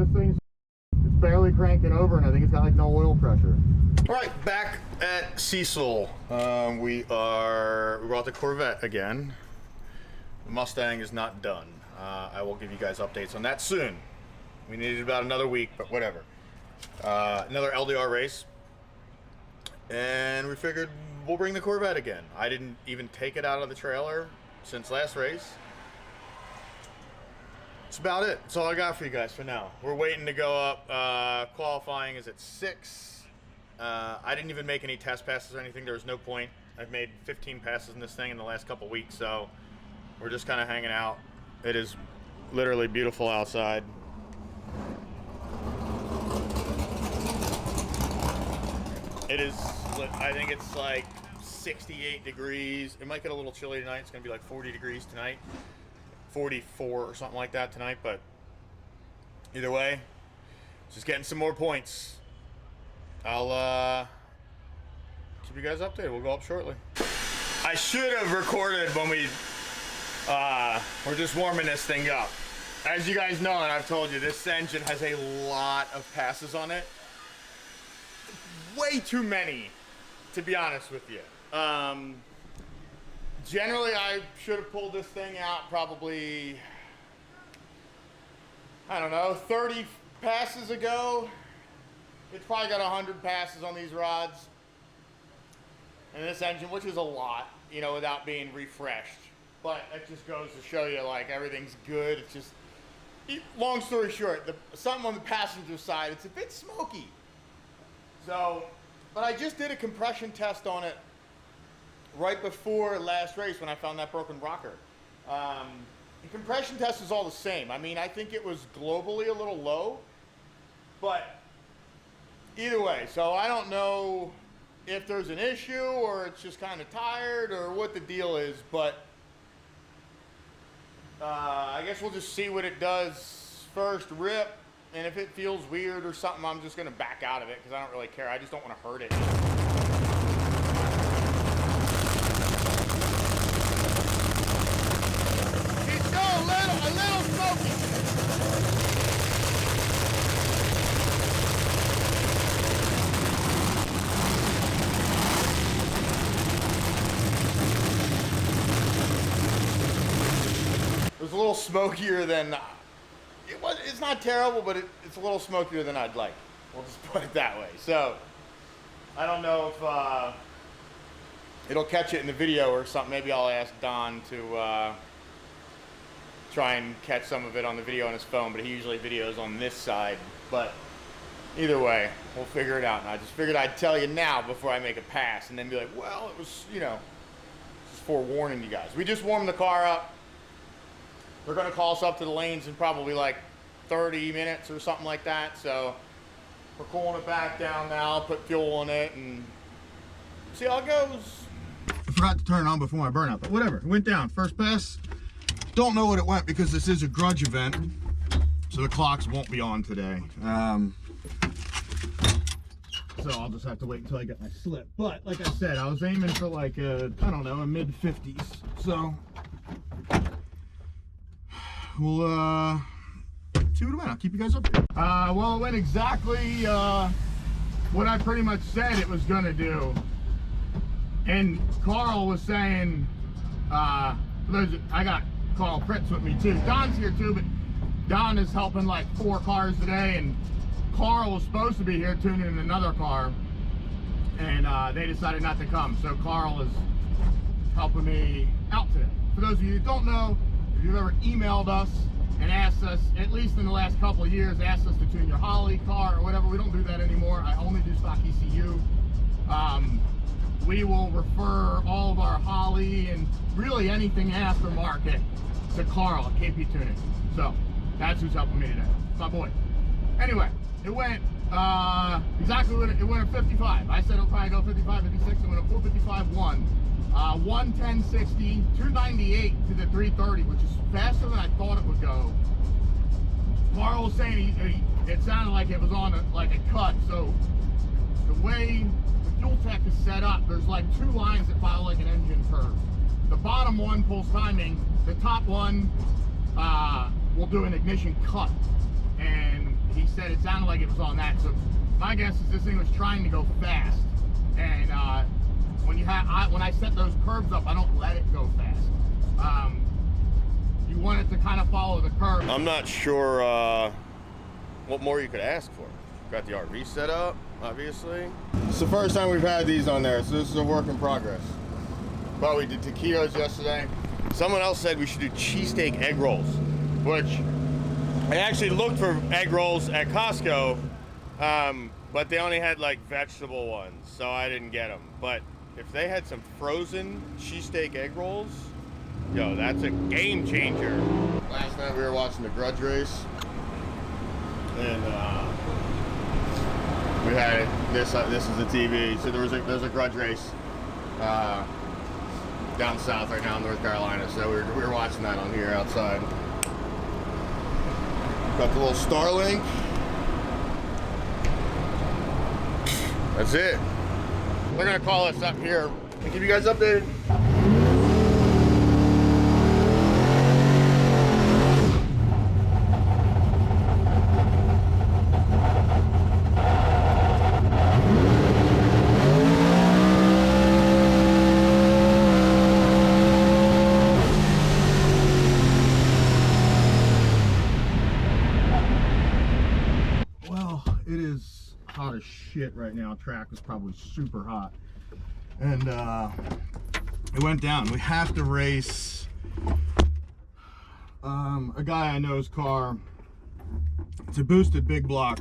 this thing's barely cranking over, and I think it's got like no oil pressure. All right, back at Cecil. We brought the Corvette again. The Mustang is not done. I will give you guys updates on that soon. We needed about another week, but whatever. Another LDR race. And we figured we'll bring the Corvette again. I didn't even take it out of the trailer since last race. That's about it. That's all I got for you guys for now. We're waiting to go up. Qualifying is at 6. I didn't even make any test passes or anything. There was no point. I've made 15 passes in this thing in the last couple weeks, so we're just kind of hanging out. It is literally beautiful outside. It is, I think it's like 68 degrees. It might get a little chilly tonight. It's going to be like 40 degrees tonight. 44 or something like that tonight, but either way, just getting some more points. I'll keep you guys updated. We'll go up shortly. I should have recorded when we we're just warming this thing up. As you guys know, and I've told you, this engine has a lot of passes on it. Way too many, to be honest with you. Generally, I should have pulled this thing out probably, I don't know, 30 passes ago. It's probably got 100 passes on these rods. And this engine, which is a lot, you know, without being refreshed. But it just goes to show you, like, everything's good. It's just, long story short, something on the passenger side, it's a bit smoky. So, but I just did a compression test on it right before last race when I found that broken rocker. The compression test is all the same. I mean, I think it was globally a little low, but either way, so I don't know if there's an issue or it's just kind of tired or what the deal is, but I guess we'll just see what it does first rip, and if it feels weird or something, I'm just going to back out of it because I don't really care. I just don't want to hurt it. It's still a little smoky. It was a little smokier than, it's not terrible, but it's a little smokier than I'd like. We'll just put it that way. So, I don't know if it'll catch it in the video or something. Maybe I'll ask Don to try and catch some of it on the video on his phone, but he usually videos on this side. But either way, we'll figure it out. And I just figured I'd tell you now before I make a pass and then be like, well, it was, you know, just forewarning you guys. We just warmed the car up. They're going to call us up to the lanes in probably like 30 minutes or something like that. So we're cooling it back down now, put fuel in it, and see how it goes. I forgot to turn it on before my burnout, but whatever. It went down. First pass. Don't know what it went because this is a Grudge event, so the clocks won't be on today. So I'll just have to wait until I get my slip. But like I said, I was aiming for like a, I don't know, a mid-50s. So we'll see what it went. I'll keep you guys updated. Well, it went exactly what I pretty much said it was gonna do. And Carl was saying, I got Carl Fritz with me too. Don's here too, but Don is helping like 4 cars today, and Carl was supposed to be here tuning in another car, and they decided not to come. So Carl is helping me out today. For those of you who don't know, if you've ever emailed us and asked us, at least in the last couple of years, asked us to tune your Holly car or whatever, we don't do that anymore. I only do stock ECU. We will refer all of our Holly and really anything aftermarket to Carl at KP Tuning. So that's who's helping me today. It's my boy. Anyway, it went exactly what it went at 55. I said it'll probably go 55, 56. It went at 455.1. 110.60, 298 to the 330, which is faster than I thought it would go. Carl was saying it sounded like it was on like a cut. So the way the fuel tech is set up, there's like 2 lines that follow like an engine curve. The bottom one pulls timing. The top one will do an ignition cut. And said, it sounded like it was on that. So my guess is this thing was trying to go fast. And when I set those curves up, I don't let it go fast. You want it to kind of follow the curve. I'm not sure what more you could ask for. Got the RV set up, obviously. It's the first time we've had these on there, so this is a work in progress. But we did taquitos yesterday. Someone else said we should do cheesesteak egg rolls, which I actually looked for egg rolls at Costco, but they only had like vegetable ones, so I didn't get them. But if they had some frozen cheesesteak egg rolls, yo, that's a game changer. Last night we were watching the Grudge race, and we had this is the TV. So there's a Grudge race down south right now in North Carolina. So we were watching that on here outside. Got the little Starlink. That's it. We're gonna call us up here and keep you guys updated. It is hot as shit right now. Track is probably super hot, and it went down. We have to race a guy I know's car. It's a boosted big block,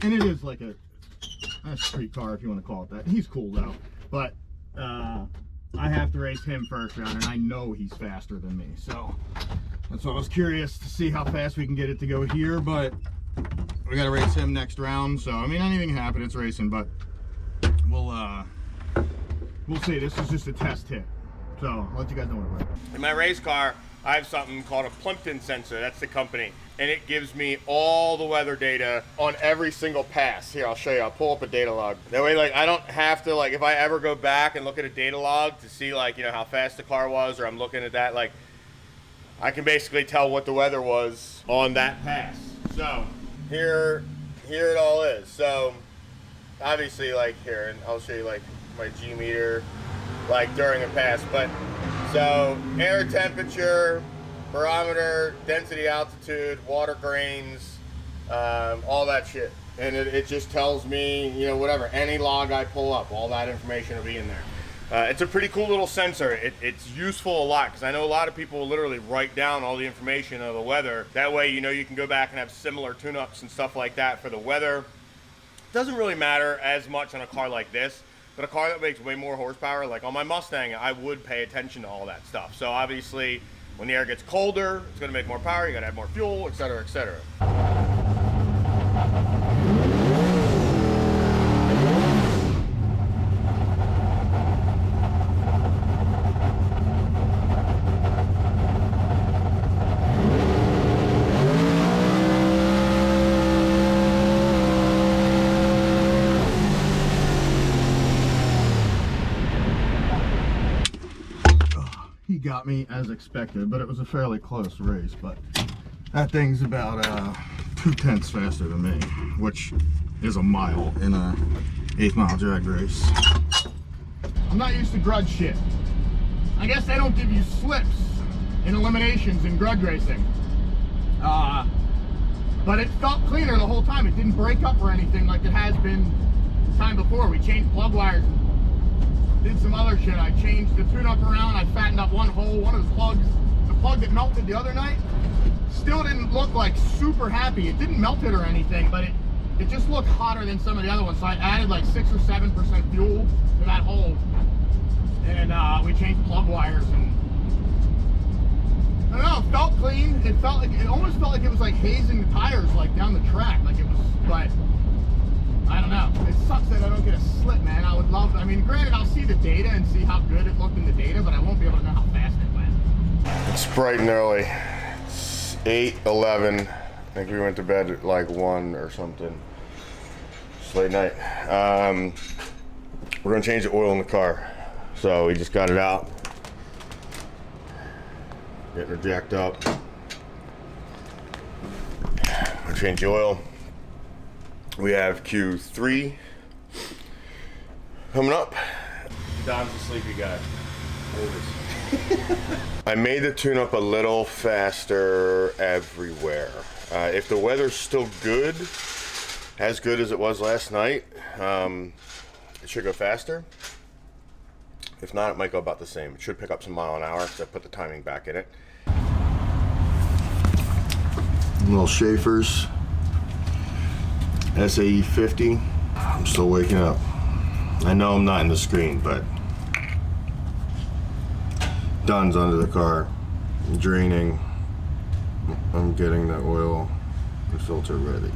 and it is like a street car, if you want to call it that. He's cool though, but I have to race him first round, and I know he's faster than me, so that's why I was curious to see how fast we can get it to go here. But we gotta race him next round, so I mean anything can happen. It's racing, but we'll see. This is just a test hit, so I'll let you guys know what it was. In my race car, I have something called a Plimpton sensor. That's the company, and it gives me all the weather data on every single pass. Here, I'll show you. I'll pull up a data log. That way, like, I don't have to, like, if I ever go back and look at a data log to see, like, you know, how fast the car was, or I'm looking at that, like, I can basically tell what the weather was on that pass. So here it all is. So obviously, like, here, and I'll show you like my G meter like during a pass. But so air temperature, barometer, density, altitude, water grains, all that shit, and it just tells me, you know, whatever, any log I pull up, all that information will be in there. It's a pretty cool little sensor. It's useful a lot, because I know a lot of people will literally write down all the information of the weather. That way, you know, you can go back and have similar tune-ups and stuff like that for the weather. It doesn't really matter as much on a car like this, but a car that makes way more horsepower, like on my Mustang, I would pay attention to all that stuff. So obviously, when the air gets colder, it's gonna make more power, you gotta add more fuel, et cetera, et cetera. He got me as expected, but it was a fairly close race. But that thing's about 2/10 faster than me, which is a mile in a 8th mile drag race. I'm not used to Grudge shit. I guess they don't give you slips in eliminations in Grudge racing. But it felt cleaner the whole time. It didn't break up or anything like it has been the time before. We changed plug wires, did some other shit. I changed the tune-up around. I fattened up one hole. One of the plugs, the plug that melted the other night, still didn't look like super happy. It didn't melt it or anything, but it just looked hotter than some of the other ones. So I added like 6 or 7% fuel to that hole, and we changed plug wires, and I don't know, it felt clean. It almost felt like it was like hazing the tires like down the track, like it was, but I don't know. It sucks that I don't get a slip, man. I would love, I mean, granted, I'll see the data and see how good it looked in the data, but I won't be able to know how fast it went. It's bright and early. It's 8:11. I think we went to bed at like 1 or something. It's late night. We're gonna change the oil in the car. So we just got it out. Getting her jacked up. Gonna change the oil. We have Q3 coming up. Don's a sleepy guy. I made the tune-up a little faster everywhere. If the weather's still good, as good as it was last night, it should go faster. If not, it might go about the same. It should pick up some mile an hour because I put the timing back in it. Little Schaefer's SAE 50. I'm still waking up. I know I'm not in the screen, but Don's under the car, draining. I'm getting the oil and filter ready.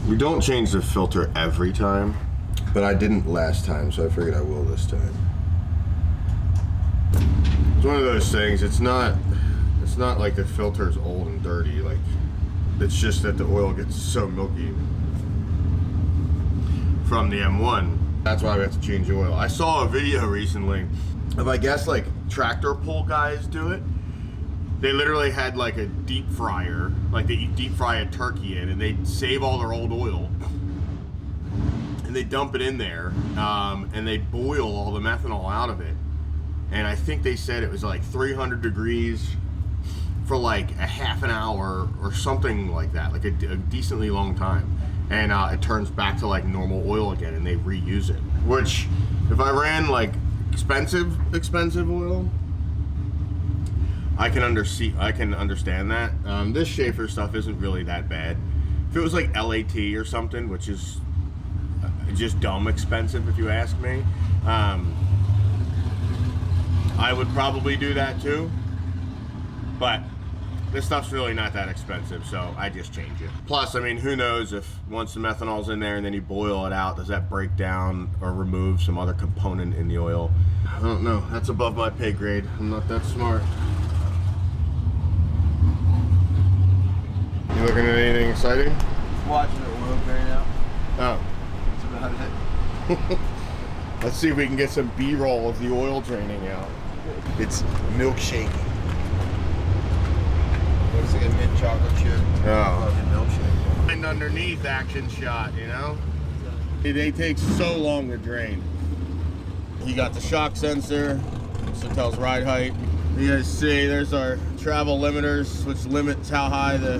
We don't change the filter every time, but I didn't last time, so I figured I will this time. It's one of those things, it's not like the filter's old and dirty, like it's just that the oil gets so milky from the M1. That's why we have to change the oil. I saw a video recently of, I guess, like tractor pull guys do it. They literally had like a deep fryer, like they deep fry a turkey in, and they save all their old oil and they dump it in there, and they boil all the methanol out of it. And I think they said it was like 300 degrees for like a half an hour or something like that, like a decently long time. And it turns back to like normal oil again, and they reuse it. Which, if I ran like expensive oil, I can understand that. This Schaefer stuff isn't really that bad. If it was like LAT or something, which is just dumb expensive if you ask me, I would probably do that too. But this stuff's really not that expensive, so I just change it. Plus, I mean, who knows if once the methanol's in there and then you boil it out, does that break down or remove some other component in the oil? I don't know. That's above my pay grade. I'm not that smart. You looking at anything exciting? Watching the oil drain out. Oh. That's about it. Let's see if we can get some B-roll of the oil draining out. It's milkshake. Looks like a mint chocolate chip. Oh. Milkshake. And underneath action shot, you know? They take so long to drain. You got the shock sensor, so it tells ride height. You guys see, there's our travel limiters, which limits how high the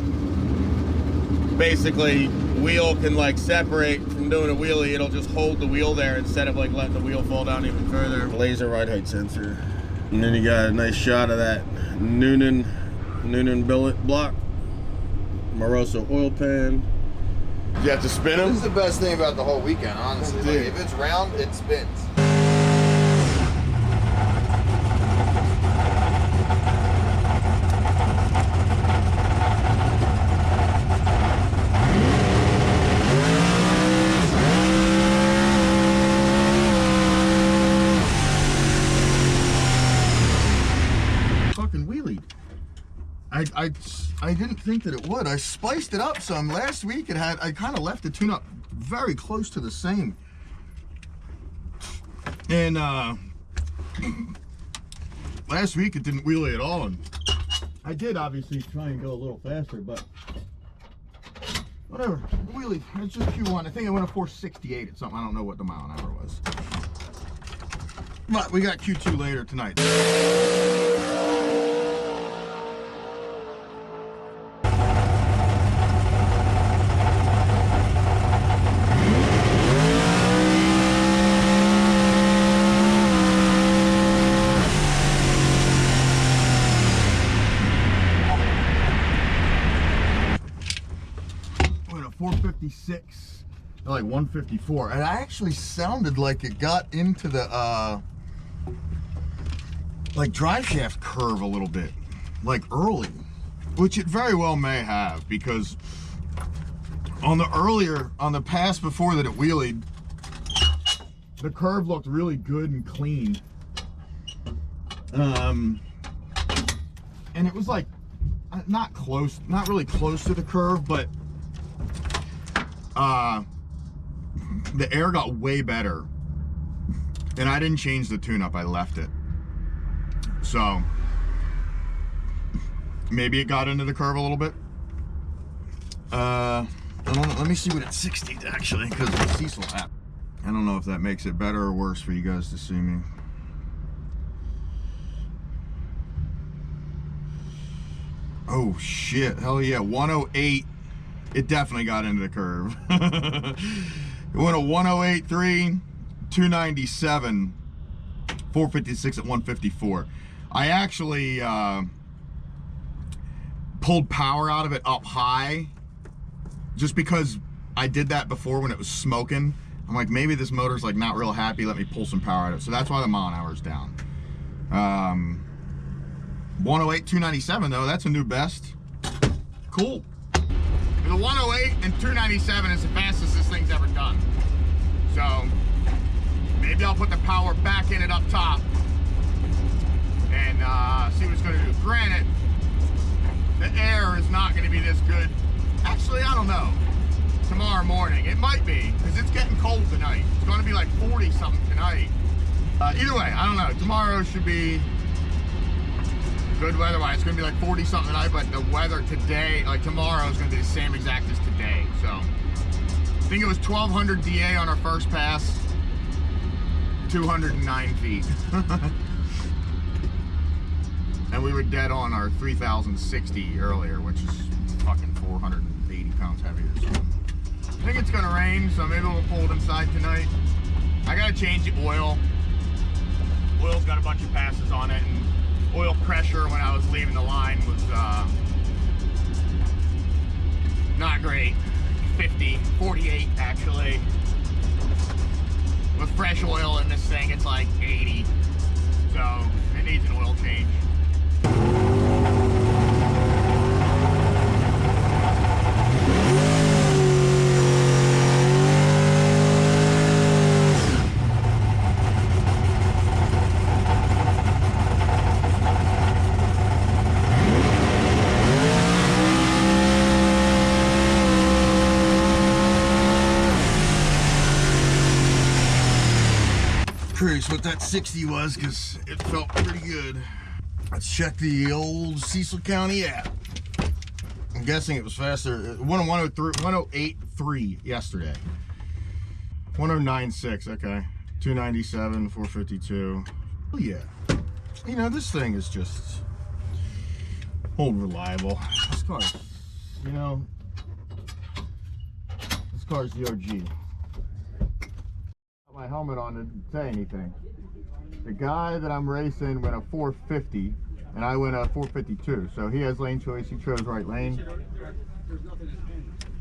basically wheel can like separate from doing a wheelie. It'll just hold the wheel there instead of like letting the wheel fall down even further. Laser ride height sensor. And then you got a nice shot of that Noonan billet block. Moroso oil pan. You have to spin them? This is the best thing about the whole weekend, honestly. Like, if it's round, it spins. Fucking wheelied. I didn't think that it would. I spiced it up some. Last week I kind of left the tune-up very close to the same. And last week it didn't wheelie at all. And I did obviously try and go a little faster, but whatever. Wheelie, it's just Q1. I think I went a 468 at something. I don't know what the mile an hour was. But we got Q2 later tonight. Went a 456, like 154, and I actually sounded like it got into the like drive shaft curve a little bit, like early, which it very well may have, because on the pass before that it wheelied, the curve looked really good and clean. And it was like not really close to the curve, but the air got way better, and I didn't change the tune-up, I left it. So maybe it got into the curve a little bit. I don't know. Let me see what it's 60 actually, because of the Cecil app. I don't know if that makes it better or worse for you guys to see me. Oh shit, hell yeah, 108. It definitely got into the curve. It went a 108.3, 297, 456 at 154. I actually pulled power out of it up high just because I did that before when it was smoking. I'm like, maybe this motor's like not real happy, let me pull some power out of it. So that's why the mile an hour's down. 108, 297 though, that's a new best. Cool. The 108 and 297 is the fastest this thing's ever done. So maybe I'll put the power back in it up top and see what it's gonna do. Granted, the air is not gonna be this good. Actually, I don't know. Tomorrow morning, it might be, because it's getting cold tonight. It's gonna be like 40 something tonight. Either way, I don't know. Tomorrow should be good weather-wise. It's gonna be like 40 something tonight, but the weather today, like tomorrow, is gonna be the same exact as today. So I think it was 1200 DA on our first pass, 209 feet. And we were dead on our 3060 earlier, which is fucking 480 pounds heavier. So I think it's gonna rain, so maybe we'll pull it inside tonight. I gotta change the oil. Oil's got a bunch of passes on it, and oil pressure when I was leaving the line was not great. 50, 48 actually. With fresh oil in this thing, it's like 80. So it needs an oil change. Curious what that 60 was, because it felt pretty good. Let's check the old Cecil County app. I'm guessing it was faster. It went a 108.3 yesterday. 109.6, okay. 297, 452. Oh yeah. You know, this thing is just old reliable. This car's, you know, this car's the OG. My helmet on didn't say anything. The guy that I'm racing went a 450 and I went a 452, so he has lane choice. He chose right lane.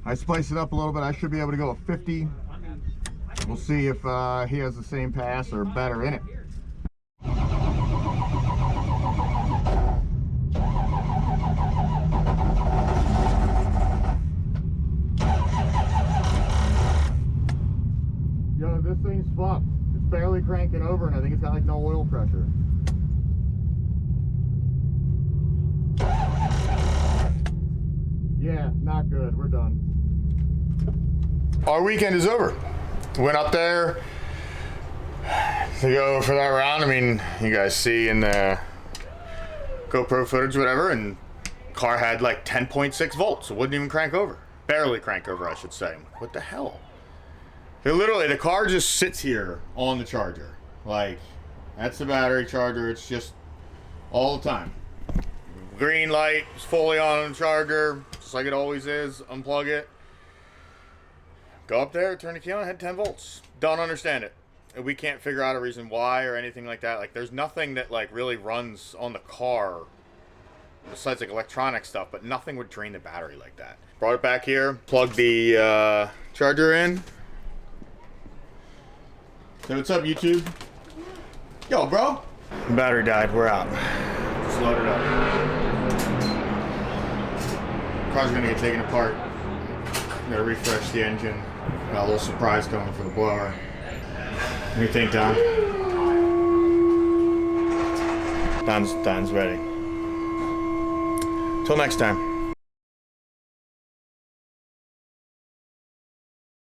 I spiced it up a little bit. I should be able to go a 50. We'll see if he has the same pass or better in it. Yo, this thing's fucked. It's barely cranking over, and I think it's got like no oil pressure. Yeah, not good. We're done. Our weekend is over. Went up there to go for that round. I mean, you guys see in the GoPro footage, whatever, and car had like 10.6 volts. It wouldn't even crank over. Barely crank over, I should say. What the hell? Literally, the car just sits here on the charger. Like, that's the battery charger. It's just all the time. Green light is fully on the charger, just like it always is. Unplug it. Go up there, turn the key on, hit 10 volts. Don't understand it. We can't figure out a reason why or anything like that. Like, there's nothing that, like, really runs on the car besides, like, electronic stuff, but nothing would drain the battery like that. Brought it back here, plugged the charger in. So what's up, YouTube? Yo, bro. The battery died. We're out. Just load it up. Car's gonna get taken apart. Gotta refresh the engine. Got a little surprise coming for the blower. What do you think, Don? Don's ready. Till next time.